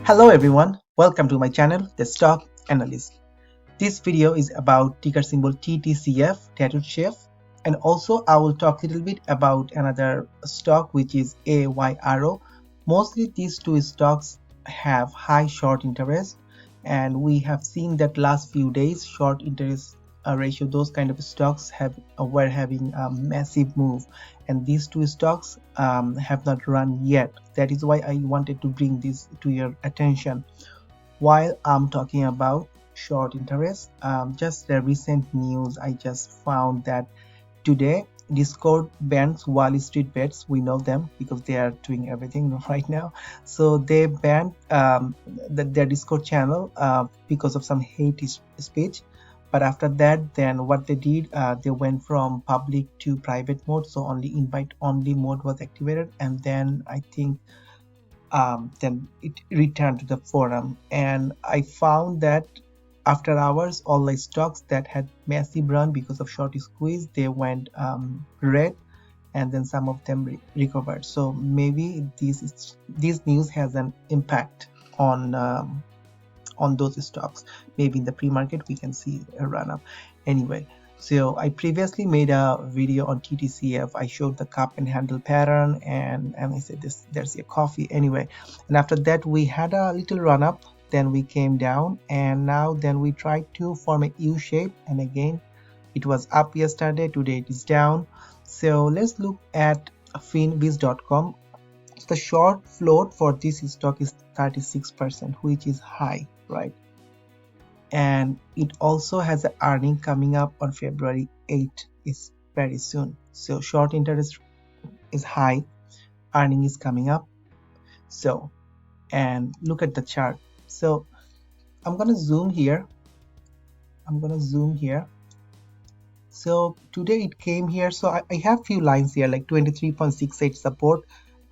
Hello everyone, welcome to my channel, The Stock Analyst. This video is about ticker symbol TTCF, Tattooed Chef, and also I will talk a little bit about another stock which is AYRO. Mostly these two stocks have high short interest, and we have seen that last few days short interest ratio, those kind of stocks were having a massive move, and these two stocks have not run yet. That is why I wanted to bring this to your attention while I'm talking about short interest. Just the recent news, I just found that today Discord bans Wall Street Bets. We know them because they are doing everything right now. So they banned their Discord channel because of some hate speech. But after that, then what they did, they went from public to private mode. So only invite only mode was activated, and then I think then it returned to the forum. And I found that after hours, all the stocks that had massive run because of short squeeze, they went red, and then some of them recovered. So maybe this news has an impact on those stocks. Maybe in the pre-market we can see a run up. Anyway, so I previously made a video on TTCF. I showed the cup and handle pattern, and I said there's a coffee anyway. And after that we had a little run up, then we came down, and now then we tried to form a U shape, and again it was up yesterday, today it is down. So let's look at finviz.com. The short float for this stock is 36%, which is high, right? And it also has an earning coming up on February 8th, is very soon. So short interest is high, earning is coming up. So, and look at the chart. So I'm gonna zoom here. So today it came here. So I have few lines here like 23.68 support,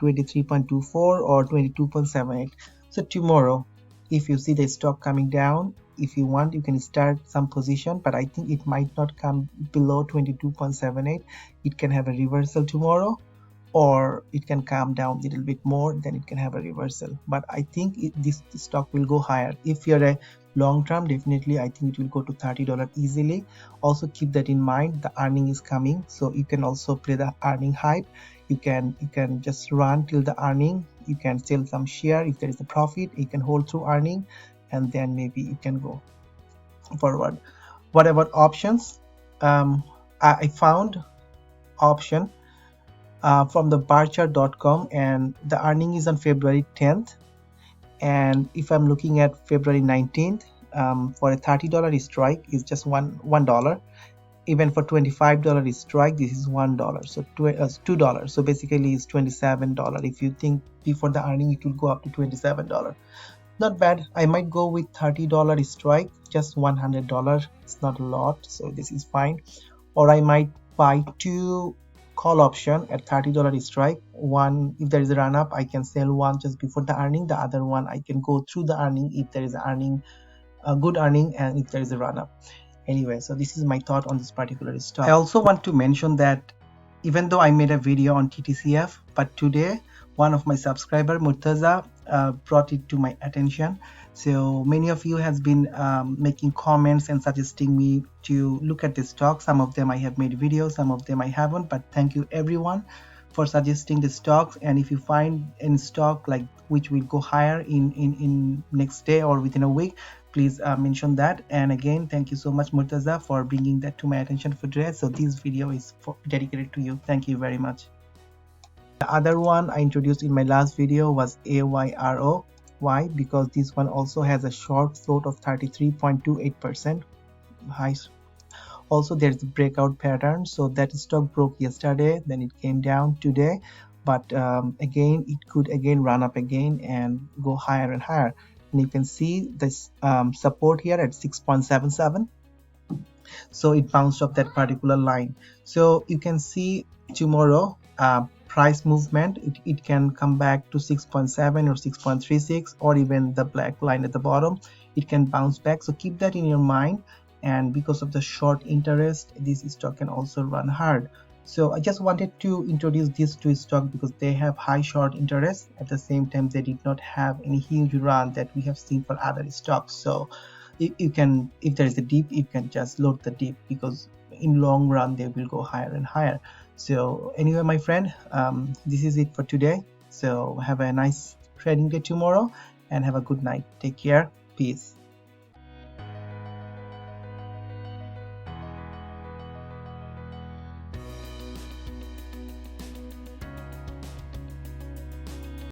23.24 or 22.78. So tomorrow, if you see the stock coming down, if you want, you can start some position, but I think it might not come below 22.78. It can have a reversal tomorrow, or it can come down a little bit more, then it can have a reversal. But I think this stock will go higher. If you're a long term, definitely I think it will go to $30 easily. Also keep that in mind, the earning is coming, so you can also play the earning hype. You can just run till the earning. You can sell some share if there is a profit. You can hold through earning, and then maybe you can go forward. What about options? I found option from the barchart.com, and the earning is on February 10th. And if I'm looking at February 19th, for a $30 strike is just $1. Even for $25 strike, this is $1, so $2. So basically it's $27. If you think before the earning it will go up to $27, not bad. I might go with $30 strike, just $100. It's not a lot, so this is fine. Or I might buy two call option at $30 strike. One, if there is a run up, I can sell one just before the earning. The other one I can go through the earning if there is a good earning, and if there is a run up. Anyway, so this is my thought on this particular stock. I also want to mention that even though I made a video on TTCF, but today one of my subscriber, Murtaza, brought it to my attention. So many of you has been making comments and suggesting me to look at this stock. Some of them I have made videos, some of them I haven't, but thank you everyone for suggesting the stocks. And if you find any stock like which will go higher in next day or within a week, please mention that. And again, thank you so much, Murtaza, for bringing that to my attention for today. So this video is dedicated to you. Thank you very much. The other one I introduced in my last video was AYRO. Why? Because this one also has a short float of 33.28%. High. Also there's a breakout pattern, so that stock broke yesterday, then it came down today, but again it could again run up again and go higher and higher. And you can see this support here at 6.77. so it bounced off that particular line. So you can see tomorrow price movement, it can come back to 6.7 or 6.36, or even the black line at the bottom, it can bounce back. So keep that in your mind. And because of the short interest, this stock can also run hard. So I just wanted to introduce these two stocks because they have high short interest. At the same time, they did not have any huge run that we have seen for other stocks. So you can, if there is a dip, you can just load the dip, because in long run they will go higher and higher. So anyway, my friend, this is it for today. So have a nice trading day tomorrow and have a good night. Take care. Peace.